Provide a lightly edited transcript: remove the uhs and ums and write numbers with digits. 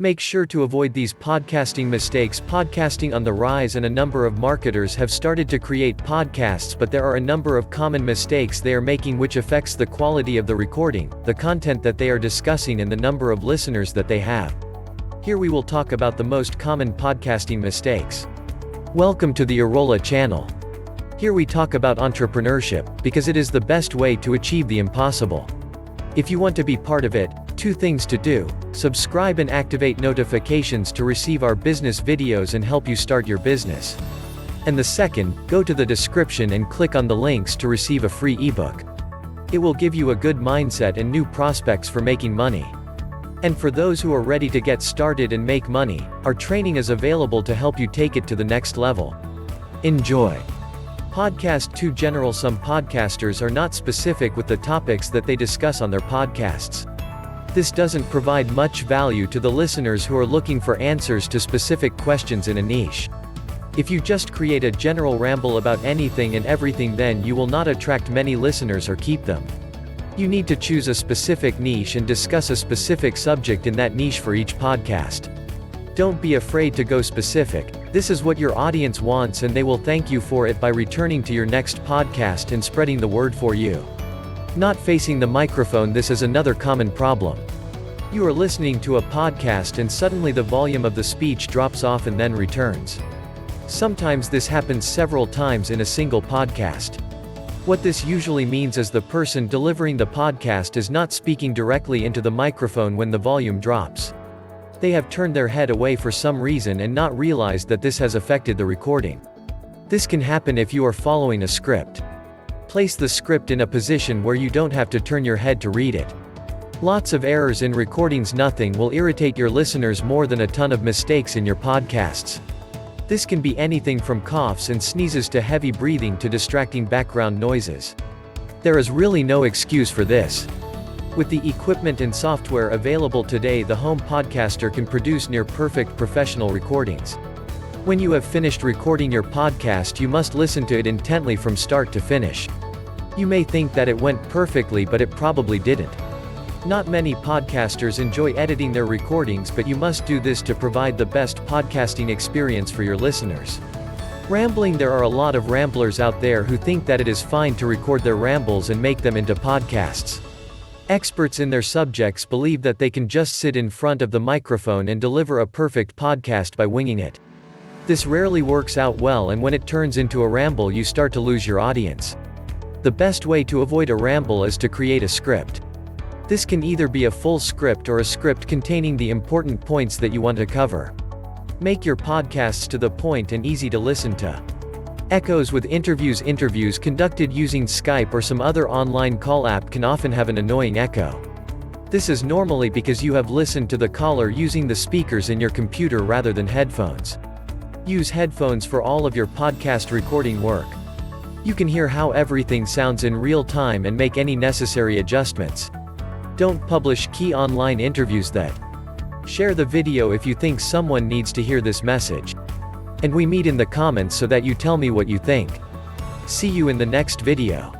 Make sure to avoid these podcasting mistakes. Podcasting on the rise, and a number of marketers have started to create podcasts, but there are a number of common mistakes they are making which affects the quality of the recording, the content that they are discussing, and the number of listeners that they have. Here we will talk about the most common podcasting mistakes. Welcome to the IROLA channel. Here we talk about entrepreneurship, because it is the best way to achieve the impossible. If you want to be part of it, 2 things to do: subscribe and activate notifications to receive our business videos and help you start your business. And the second, go to the description and click on the links to receive a free ebook. It will give you a good mindset and new prospects for making money. And for those who are ready to get started and make money, our training is available to help you take it to the next level. Enjoy. Podcast 2 General. Some podcasters are not specific with the topics that they discuss on their podcasts. This doesn't provide much value to the listeners who are looking for answers to specific questions in a niche. If you just create a general ramble about anything and everything, then you will not attract many listeners or keep them. You need to choose a specific niche and discuss a specific subject in that niche for each podcast. Don't be afraid to go specific. This is what your audience wants, and they will thank you for it by returning to your next podcast and spreading the word for you. Not facing the microphone. This is another common problem. You are listening to a podcast and suddenly the volume of the speech drops off and then returns. Sometimes this happens several times in a single podcast. What this usually means is the person delivering the podcast is not speaking directly into the microphone when the volume drops. They have turned their head away for some reason and not realized that this has affected the recording. This can happen if you are following a script. Place the script in a position where you don't have to turn your head to read it. Lots of errors in recordings. Nothing will irritate your listeners more than a ton of mistakes in your podcasts. This can be anything from coughs and sneezes to heavy breathing to distracting background noises. There is really no excuse for this. With the equipment and software available today, the home podcaster can produce near perfect professional recordings. When you have finished recording your podcast, you must listen to it intently from start to finish. You may think that it went perfectly, but it probably didn't. Not many podcasters enjoy editing their recordings, but you must do this to provide the best podcasting experience for your listeners. Rambling. There are a lot of ramblers out there who think that it is fine to record their rambles and make them into podcasts. Experts in their subjects believe that they can just sit in front of the microphone and deliver a perfect podcast by winging it. This rarely works out well, and when it turns into a ramble, you start to lose your audience. The best way to avoid a ramble is to create a script. This can either be a full script or a script containing the important points that you want to cover. Make your podcasts to the point and easy to listen to. Echoes with interviews. Interviews conducted using Skype or some other online call app can often have an annoying echo. This is normally because you have listened to the caller using the speakers in your computer rather than headphones. Use headphones for all of your podcast recording work. You can hear how everything sounds in real time and make any necessary adjustments. Don't publish key online interviews. Share the video if you think someone needs to hear this message. And we meet in the comments so that you tell me what you think. See you in the next video.